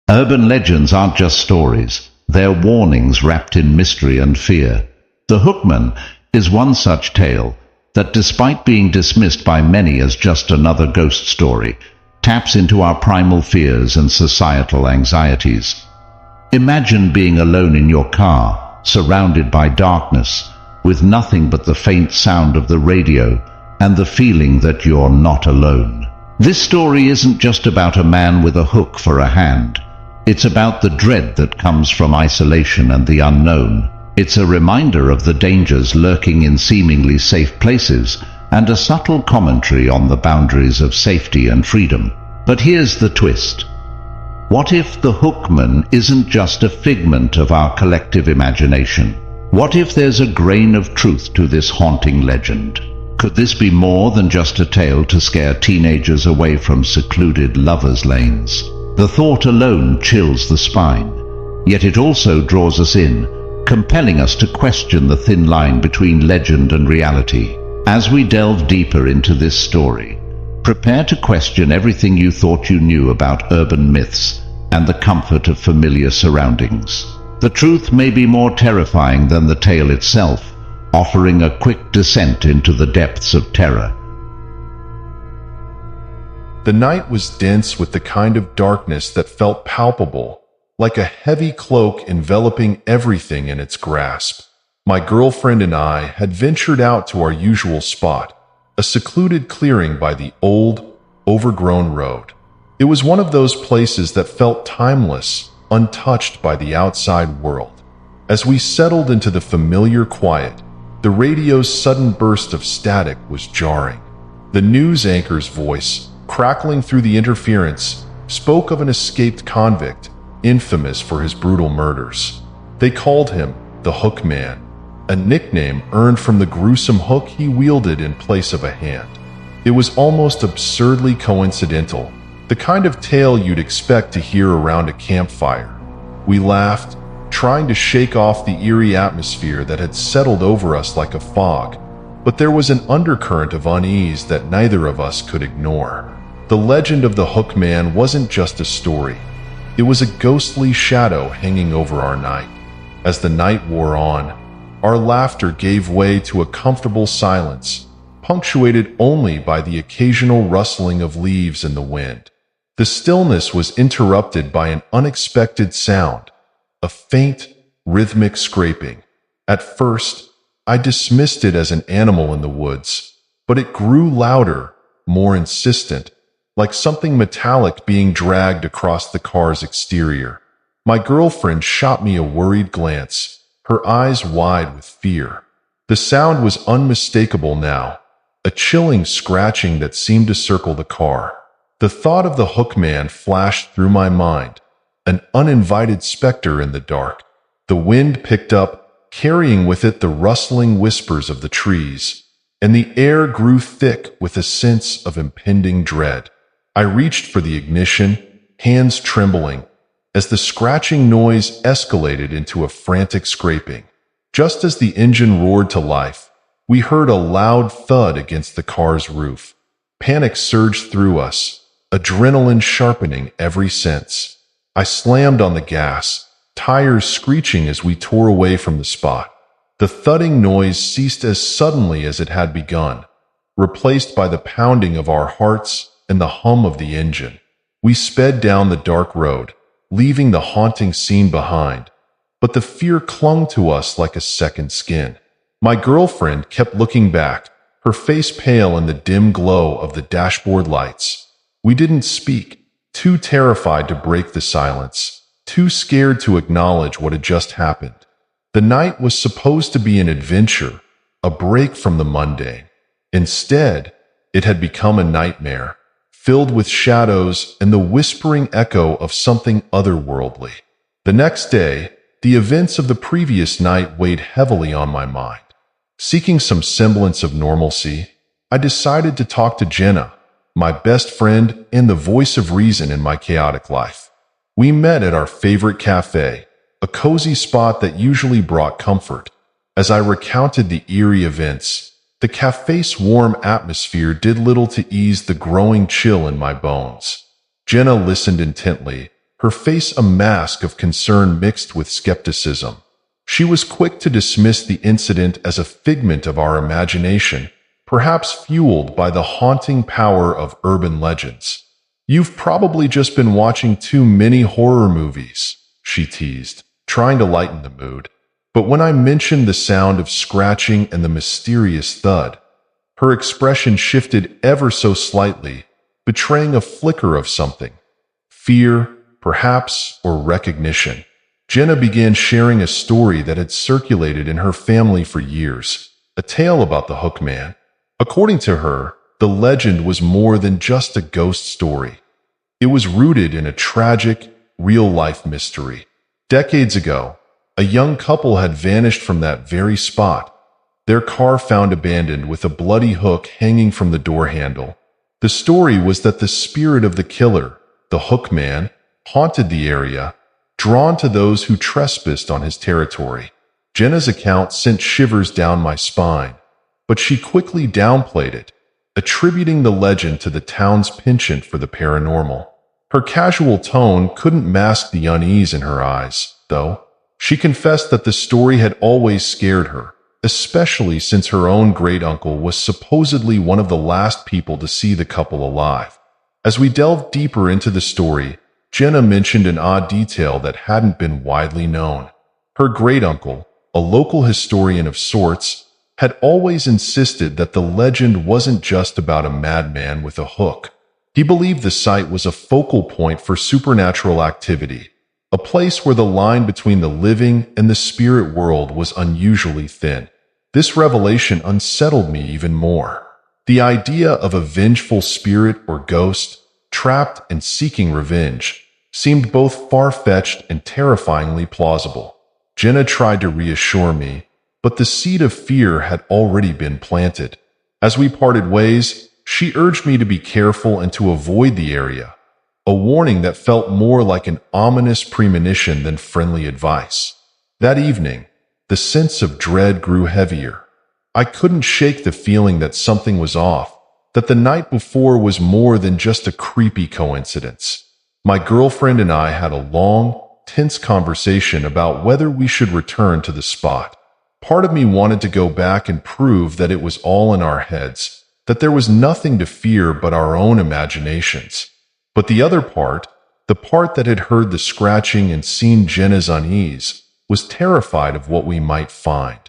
Urban legends aren't just stories, they're warnings wrapped in mystery and fear. The Hookman is one such tale that, despite being dismissed by many as just another ghost story, taps into our primal fears and societal anxieties. Imagine being alone in your car, surrounded by darkness, with nothing but the faint sound of the radio and the feeling that you're not alone. This story isn't just about a man with a hook for a hand. It's about the dread that comes from isolation and the unknown. It's a reminder of the dangers lurking in seemingly safe places and a subtle commentary on the boundaries of safety and freedom. But here's the twist. What if the Hookman isn't just a figment of our collective imagination? What if there's a grain of truth to this haunting legend? Could this be more than just a tale to scare teenagers away from secluded lovers' lanes? The thought alone chills the spine, yet it also draws us in, compelling us to question the thin line between legend and reality. As we delve deeper into this story, prepare to question everything you thought you knew about urban myths and the comfort of familiar surroundings. The truth may be more terrifying than the tale itself, offering a quick descent into the depths of terror. The night was dense with the kind of darkness that felt palpable, like a heavy cloak enveloping everything in its grasp. My girlfriend and I had ventured out to our usual spot, a secluded clearing by the old, overgrown road. It was one of those places that felt timeless, untouched by the outside world. As we settled into the familiar quiet, the radio's sudden burst of static was jarring. The news anchor's voice, crackling through the interference, spoke of an escaped convict, infamous for his brutal murders. They called him the Hookman, a nickname earned from the gruesome hook he wielded in place of a hand. It was almost absurdly coincidental, the kind of tale you'd expect to hear around a campfire. We laughed, trying to shake off the eerie atmosphere that had settled over us like a fog, but there was an undercurrent of unease that neither of us could ignore. The legend of the Hookman wasn't just a story. It was a ghostly shadow hanging over our night. As the night wore on, our laughter gave way to a comfortable silence, punctuated only by the occasional rustling of leaves in the wind. The stillness was interrupted by an unexpected sound, a faint, rhythmic scraping. At first, I dismissed it as an animal in the woods, but it grew louder, more insistent, like something metallic being dragged across the car's exterior. My girlfriend shot me a worried glance, her eyes wide with fear. The sound was unmistakable now, a chilling scratching that seemed to circle the car. The thought of the Hookman flashed through my mind, an uninvited specter in the dark. The wind picked up, carrying with it the rustling whispers of the trees, and the air grew thick with a sense of impending dread. I reached for the ignition, hands trembling, as the scratching noise escalated into a frantic scraping. Just as the engine roared to life, we heard a loud thud against the car's roof. Panic surged through us, adrenaline sharpening every sense. I slammed on the gas, tires screeching as we tore away from the spot. The thudding noise ceased as suddenly as it had begun, replaced by the pounding of our hearts and the hum of the engine. We sped down the dark road, leaving the haunting scene behind, but the fear clung to us like a second skin. My girlfriend kept looking back, her face pale in the dim glow of the dashboard lights. We didn't speak, too terrified to break the silence, too scared to acknowledge what had just happened. The night was supposed to be an adventure, a break from the mundane. Instead, it had become a nightmare, filled with shadows and the whispering echo of something otherworldly. The next day, the events of the previous night weighed heavily on my mind. Seeking some semblance of normalcy, I decided to talk to Jenna, my best friend and the voice of reason in my chaotic life. We met at our favorite cafe, a cozy spot that usually brought comfort. As I recounted the eerie events, the cafe's warm atmosphere did little to ease the growing chill in my bones. Jenna listened intently, her face a mask of concern mixed with skepticism. She was quick to dismiss the incident as a figment of our imagination, perhaps fueled by the haunting power of urban legends. "You've probably just been watching too many horror movies," she teased, trying to lighten the mood. But when I mentioned the sound of scratching and the mysterious thud, her expression shifted ever so slightly, betraying a flicker of something. Fear, perhaps, or recognition. Jenna began sharing a story that had circulated in her family for years, a tale about the Hook Man. According to her, the legend was more than just a ghost story. It was rooted in a tragic, real-life mystery. Decades ago, a young couple had vanished from that very spot, their car found abandoned with a bloody hook hanging from the door handle. The story was that the spirit of the killer, the Hook Man, haunted the area, drawn to those who trespassed on his territory. Jenna's account sent shivers down my spine, but she quickly downplayed it, attributing the legend to the town's penchant for the paranormal. Her casual tone couldn't mask the unease in her eyes, though. She confessed that the story had always scared her, especially since her own great-uncle was supposedly one of the last people to see the couple alive. As we delved deeper into the story, Jenna mentioned an odd detail that hadn't been widely known. Her great-uncle, a local historian of sorts, had always insisted that the legend wasn't just about a madman with a hook. He believed the site was a focal point for supernatural activity, a place where the line between the living and the spirit world was unusually thin. This revelation unsettled me even more. The idea of a vengeful spirit or ghost, trapped and seeking revenge, seemed both far-fetched and terrifyingly plausible. Jenna tried to reassure me, but the seed of fear had already been planted. As we parted ways, she urged me to be careful and to avoid the area, a warning that felt more like an ominous premonition than friendly advice. That evening, the sense of dread grew heavier. I couldn't shake the feeling that something was off, that the night before was more than just a creepy coincidence. My girlfriend and I had a long, tense conversation about whether we should return to the spot. Part of me wanted to go back and prove that it was all in our heads, that there was nothing to fear but our own imaginations. But the other part, the part that had heard the scratching and seen Jenna's unease, was terrified of what we might find.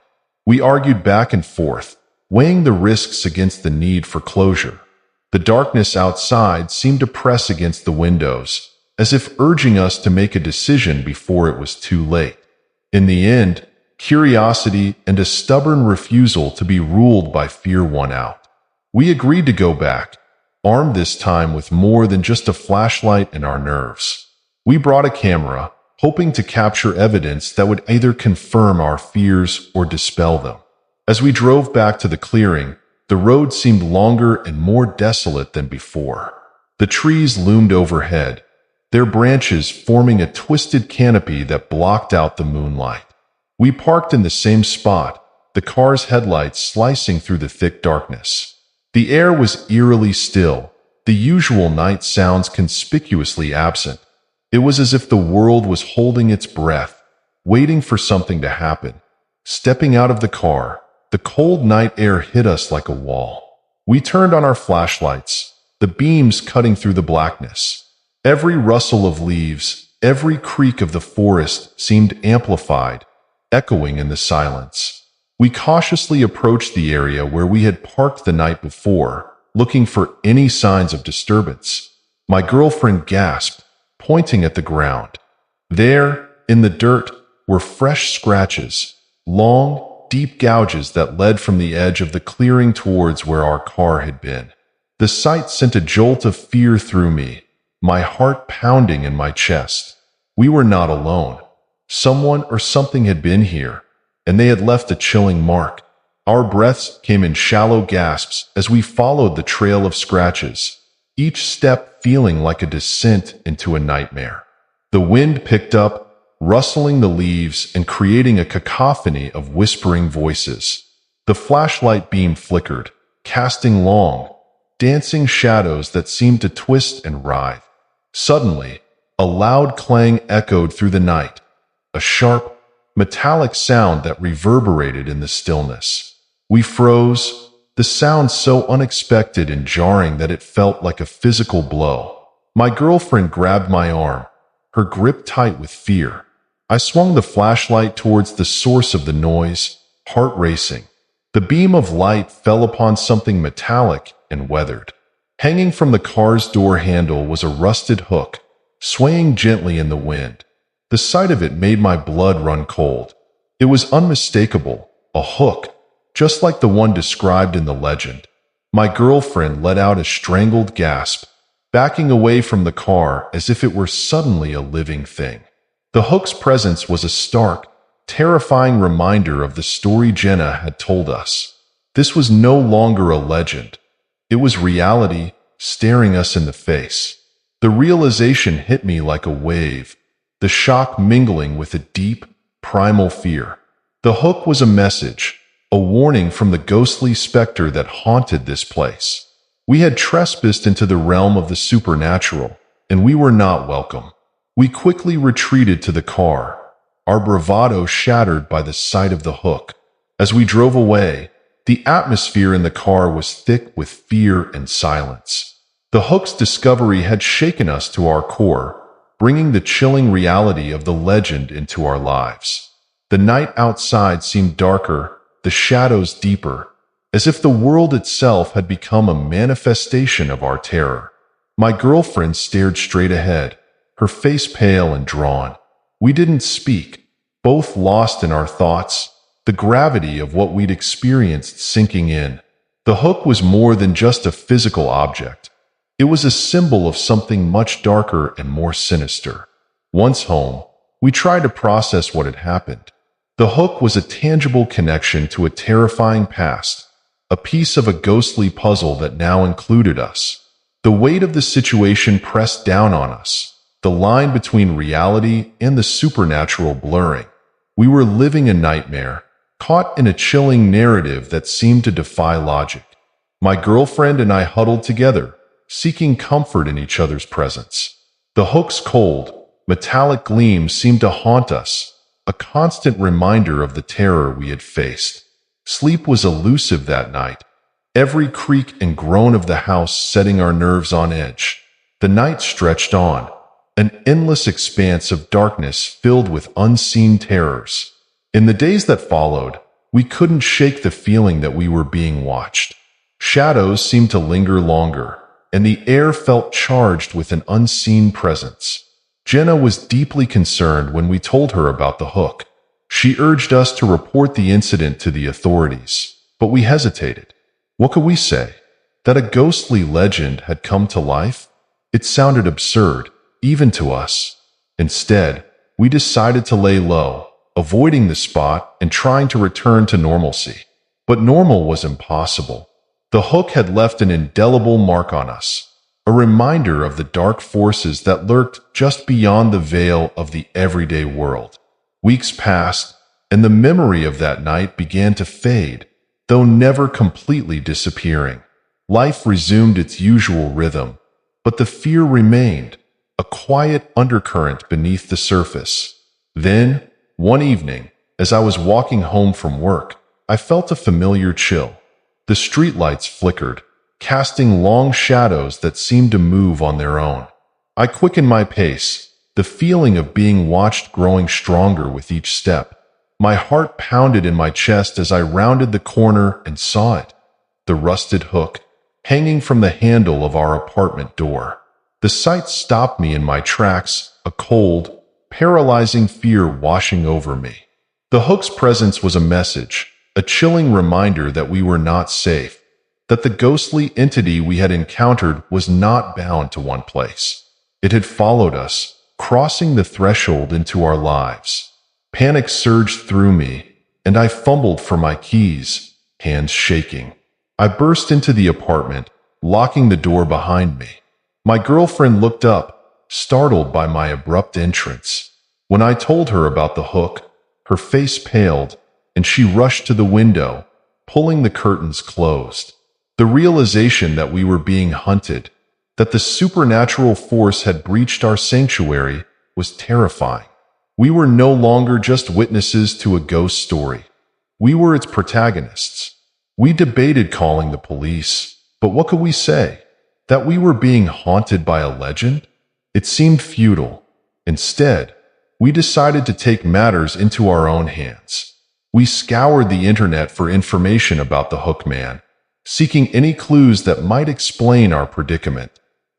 We argued back and forth, weighing the risks against the need for closure. The darkness outside seemed to press against the windows, as if urging us to make a decision before it was too late. In the end, curiosity and a stubborn refusal to be ruled by fear won out. We agreed to go back, armed this time with more than just a flashlight and our nerves. We brought a camera, hoping to capture evidence that would either confirm our fears or dispel them. As we drove back to the clearing, the road seemed longer and more desolate than before. The trees loomed overhead, their branches forming a twisted canopy that blocked out the moonlight. We parked in the same spot, the car's headlights slicing through the thick darkness. The air was eerily still, the usual night sounds conspicuously absent. It was as if the world was holding its breath, waiting for something to happen. Stepping out of the car, the cold night air hit us like a wall. We turned on our flashlights, the beams cutting through the blackness. Every rustle of leaves, every creak of the forest seemed amplified, echoing in the silence. We cautiously approached the area where we had parked the night before, looking for any signs of disturbance. My girlfriend gasped, pointing at the ground. There, in the dirt, were fresh scratches, long, deep gouges that led from the edge of the clearing towards where our car had been. The sight sent a jolt of fear through me, my heart pounding in my chest. We were not alone. Someone or something had been here, and they had left a chilling mark. Our breaths came in shallow gasps as we followed the trail of scratches, each step feeling like a descent into a nightmare. The wind picked up, rustling the leaves and creating a cacophony of whispering voices. The flashlight beam flickered, casting long, dancing shadows that seemed to twist and writhe. Suddenly, A loud clang echoed through the night, a sharp, metallic sound that reverberated in the stillness. We froze, the sound so unexpected and jarring that it felt like a physical blow. My girlfriend grabbed my arm, her grip tight with fear. I swung the flashlight towards the source of the noise, heart racing. The beam of light fell upon something metallic and weathered. Hanging from the car's door handle was a rusted hook, swaying gently in the wind. The sight of it made my blood run cold. It was unmistakable, a hook, just like the one described in the legend. My girlfriend let out a strangled gasp, backing away from the car as if it were suddenly a living thing. The hook's presence was a stark, terrifying reminder of the story Jenna had told us. This was no longer a legend. It was reality staring us in the face. The realization hit me like a wave, the shock mingling with a deep, primal fear. The hook was a message, a warning from the ghostly specter that haunted this place. We had trespassed into the realm of the supernatural, and we were not welcome. We quickly retreated to the car, our bravado shattered by the sight of the hook. As we drove away, the atmosphere in the car was thick with fear and silence. The hook's discovery had shaken us to our core, bringing the chilling reality of the legend into our lives. The night outside seemed darker, the shadows deeper, as if the world itself had become a manifestation of our terror. My girlfriend stared straight ahead, her face pale and drawn. We didn't speak, both lost in our thoughts, the gravity of what we'd experienced sinking in. The hook was more than just a physical object. It was a symbol of something much darker and more sinister. Once home, we tried to process what had happened. The hook was a tangible connection to a terrifying past, a piece of a ghostly puzzle that now included us. The weight of the situation pressed down on us, the line between reality and the supernatural blurring. We were living a nightmare, caught in a chilling narrative that seemed to defy logic. My girlfriend and I huddled together, seeking comfort in each other's presence. The hook's cold, metallic gleam seemed to haunt us, a constant reminder of the terror we had faced. Sleep was elusive that night, every creak and groan of the house setting our nerves on edge. The night stretched on, an endless expanse of darkness filled with unseen terrors. In the days that followed, we couldn't shake the feeling that we were being watched. Shadows seemed to linger longer, and the air felt charged with an unseen presence. Jenna was deeply concerned when we told her about the hook. She urged us to report the incident to the authorities, but we hesitated. What could we say? That a ghostly legend had come to life? It sounded absurd, even to us. Instead, we decided to lay low, avoiding the spot and trying to return to normalcy. But normal was impossible. The hook had left an indelible mark on us, a reminder of the dark forces that lurked just beyond the veil of the everyday world. Weeks passed, and the memory of that night began to fade, though never completely disappearing. Life resumed its usual rhythm, but the fear remained, a quiet undercurrent beneath the surface. Then, one evening, as I was walking home from work, I felt a familiar chill. The streetlights flickered, casting long shadows that seemed to move on their own. I quickened my pace, the feeling of being watched growing stronger with each step. My heart pounded in my chest as I rounded the corner and saw it, the rusted hook, hanging from the handle of our apartment door. The sight stopped me in my tracks, a cold, paralyzing fear washing over me. The hook's presence was a message, a chilling reminder that we were not safe, that the ghostly entity we had encountered was not bound to one place. It had followed us, crossing the threshold into our lives. Panic surged through me, and I fumbled for my keys, hands shaking. I burst into the apartment, locking the door behind me. My girlfriend looked up, startled by my abrupt entrance. When I told her about the hook, her face paled, and she rushed to the window, pulling the curtains closed. The realization that we were being hunted, that the supernatural force had breached our sanctuary was terrifying. We were no longer just witnesses to a ghost story. We were its protagonists. We debated calling the police, but what could we say? That we were being haunted by a legend? It seemed futile. Instead, we decided to take matters into our own hands. We scoured the internet for information about the Hookman, seeking any clues that might explain our predicament.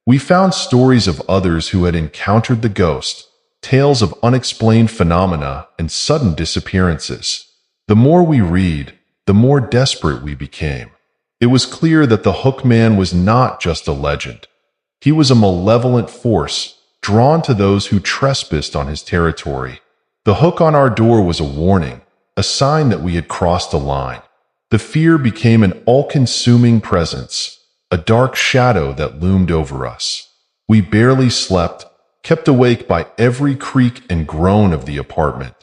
We found stories of others who had encountered the ghost, tales of unexplained phenomena and sudden disappearances. The more we read, the more desperate we became. It was clear that the Hookman was not just a legend. He was a malevolent force, drawn to those who trespassed on his territory. The hook on our door was a warning, a sign that we had crossed a line. The fear became an all-consuming presence, a dark shadow that loomed over us. We barely slept, kept awake by every creak and groan of the apartment.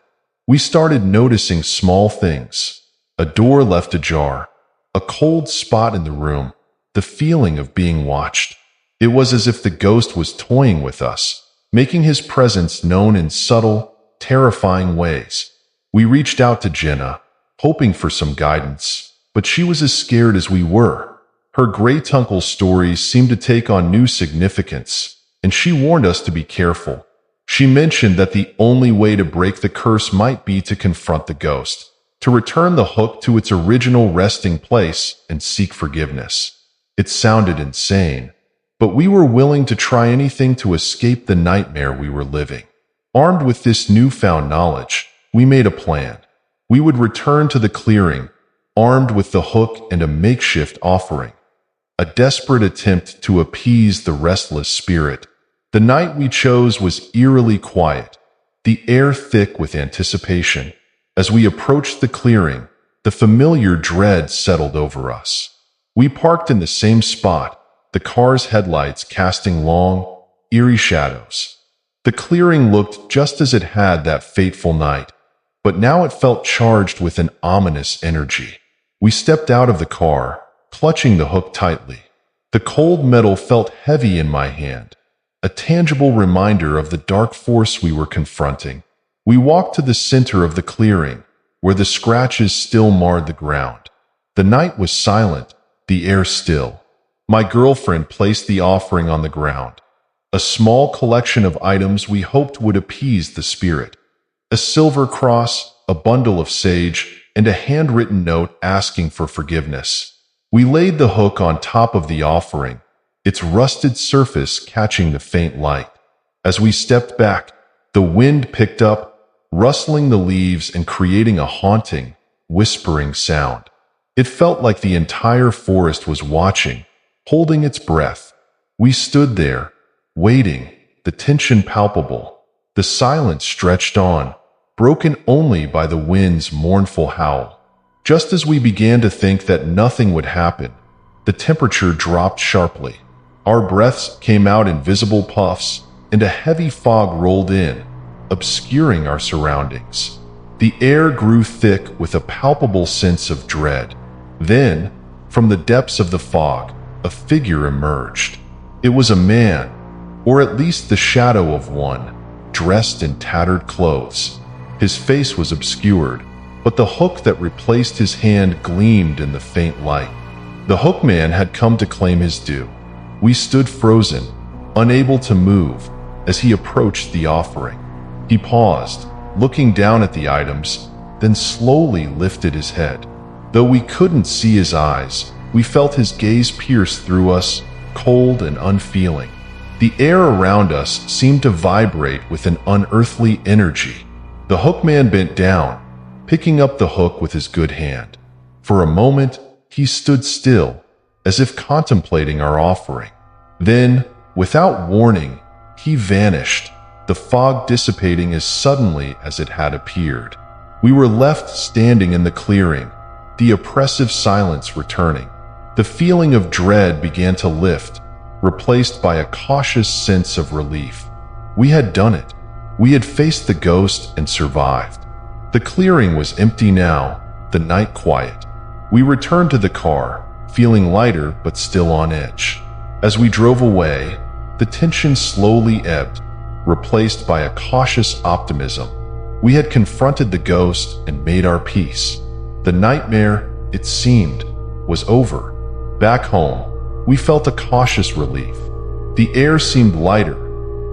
We started noticing small things: a door left ajar, a cold spot in the room, the feeling of being watched. It was as if the ghost was toying with us, making his presence known in subtle, terrifying ways. We reached out to Jenna, hoping for some guidance, but she was as scared as we were. Her great-uncle stories seemed to take on new significance, and she warned us to be careful. She mentioned that the only way to break the curse might be to confront the ghost, to return the hook to its original resting place and seek forgiveness. It sounded insane, but we were willing to try anything to escape the nightmare we were living. Armed with this newfound knowledge, we made a plan. We would return to the clearing, armed with the hook and a makeshift offering. A desperate attempt to appease the restless spirit. The night we chose was eerily quiet, the air thick with anticipation. As we approached the clearing, the familiar dread settled over us. We parked in the same spot, the car's headlights casting long, eerie shadows. The clearing looked just as it had that fateful night, but now it felt charged with an ominous energy. We stepped out of the car, clutching the hook tightly. The cold metal felt heavy in my hand, a tangible reminder of the dark force we were confronting. We walked to the center of the clearing, where the scratches still marred the ground. The night was silent, the air still. My girlfriend placed the offering on the ground, a small collection of items we hoped would appease the spirit. A silver cross, a bundle of sage, and a handwritten note asking for forgiveness. We laid the hook on top of the offering, its rusted surface catching the faint light. As we stepped back, the wind picked up, rustling the leaves and creating a haunting, whispering sound. It felt like the entire forest was watching, holding its breath. We stood there, waiting, the tension palpable. The silence stretched on, broken only by the wind's mournful howl. Just as we began to think that nothing would happen, the temperature dropped sharply. Our breaths came out in visible puffs, and a heavy fog rolled in, obscuring our surroundings. The air grew thick with a palpable sense of dread. Then, from the depths of the fog, a figure emerged. It was a man, or at least the shadow of one, dressed in tattered clothes. His face was obscured, but the hook that replaced his hand gleamed in the faint light. The Hookman had come to claim his due. We stood frozen, unable to move, as he approached the offering. He paused, looking down at the items, then slowly lifted his head. Though we couldn't see his eyes, we felt his gaze pierce through us, cold and unfeeling. The air around us seemed to vibrate with an unearthly energy. The Hookman bent down, picking up the hook with his good hand. For a moment, he stood still, as if contemplating our offering. Then, without warning, he vanished, the fog dissipating as suddenly as it had appeared. We were left standing in the clearing, the oppressive silence returning. The feeling of dread began to lift, replaced by a cautious sense of relief. We had done it. We had faced the ghost and survived. The clearing was empty now, the night quiet. We returned to the car, feeling lighter but still on edge. As we drove away, the tension slowly ebbed, replaced by a cautious optimism. We had confronted the ghost and made our peace. The nightmare, it seemed, was over. Back home, we felt a cautious relief. The air seemed lighter,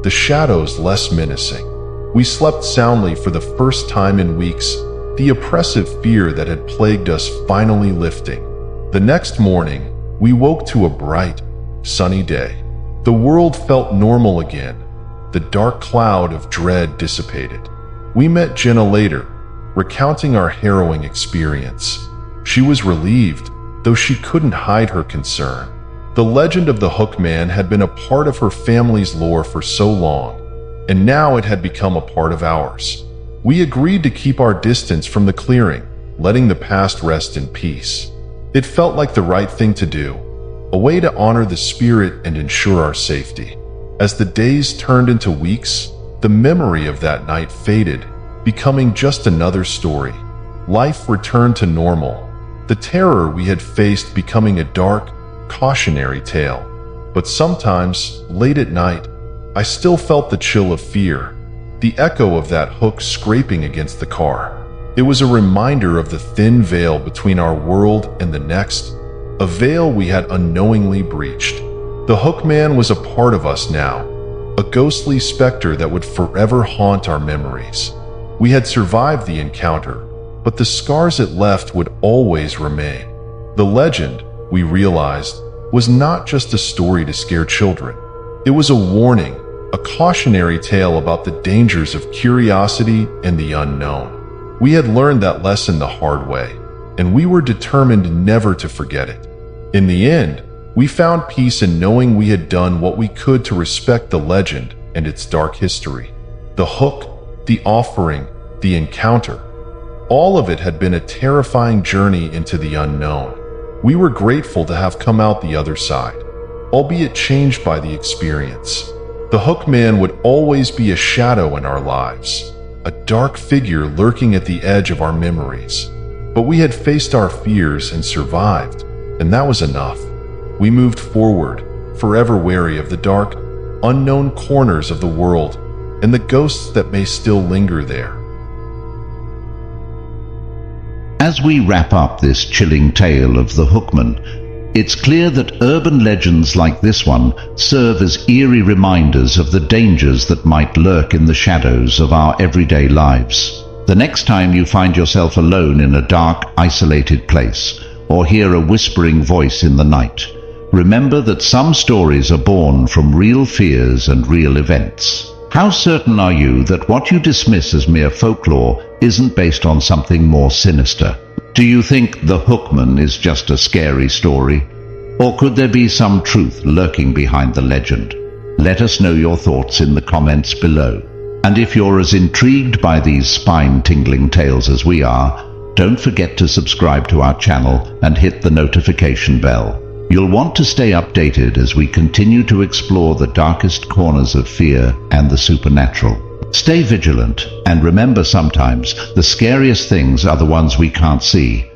the shadows less menacing. We slept soundly for the first time in weeks, the oppressive fear that had plagued us finally lifting. The next morning, we woke to a bright, sunny day. The world felt normal again. The dark cloud of dread dissipated. We met Jenna later, recounting our harrowing experience. She was relieved, though she couldn't hide her concern. The legend of the Hook Man had been a part of her family's lore for so long, and now it had become a part of ours. We agreed to keep our distance from the clearing, letting the past rest in peace. It felt like the right thing to do, a way to honor the spirit and ensure our safety. As the days turned into weeks, the memory of that night faded, becoming just another story. Life returned to normal, the terror we had faced becoming a dark, cautionary tale. But sometimes, late at night, I still felt the chill of fear, the echo of that hook scraping against the car. It was a reminder of the thin veil between our world and the next, a veil we had unknowingly breached. The Hook Man was a part of us now, a ghostly specter that would forever haunt our memories. We had survived the encounter, but the scars it left would always remain. The legend, we realized, was not just a story to scare children. It was a warning, a cautionary tale about the dangers of curiosity and the unknown. We had learned that lesson the hard way, and we were determined never to forget it. In the end, we found peace in knowing we had done what we could to respect the legend and its dark history. The hook, the offering, the encounter, all of it had been a terrifying journey into the unknown. We were grateful to have come out the other side, albeit changed by the experience. The Hook Man would always be a shadow in our lives, a dark figure lurking at the edge of our memories. But we had faced our fears and survived, and that was enough. We moved forward, forever wary of the dark, unknown corners of the world and the ghosts that may still linger there. As we wrap up this chilling tale of the Hookman, it's clear that urban legends like this one serve as eerie reminders of the dangers that might lurk in the shadows of our everyday lives. The next time you find yourself alone in a dark, isolated place, or hear a whispering voice in the night, remember that some stories are born from real fears and real events. How certain are you that what you dismiss as mere folklore isn't based on something more sinister? Do you think the Hookman is just a scary story? Or could there be some truth lurking behind the legend? Let us know your thoughts in the comments below. And if you're as intrigued by these spine-tingling tales as we are, don't forget to subscribe to our channel and hit the notification bell. You'll want to stay updated as we continue to explore the darkest corners of fear and the supernatural. Stay vigilant, and remember, sometimes the scariest things are the ones we can't see,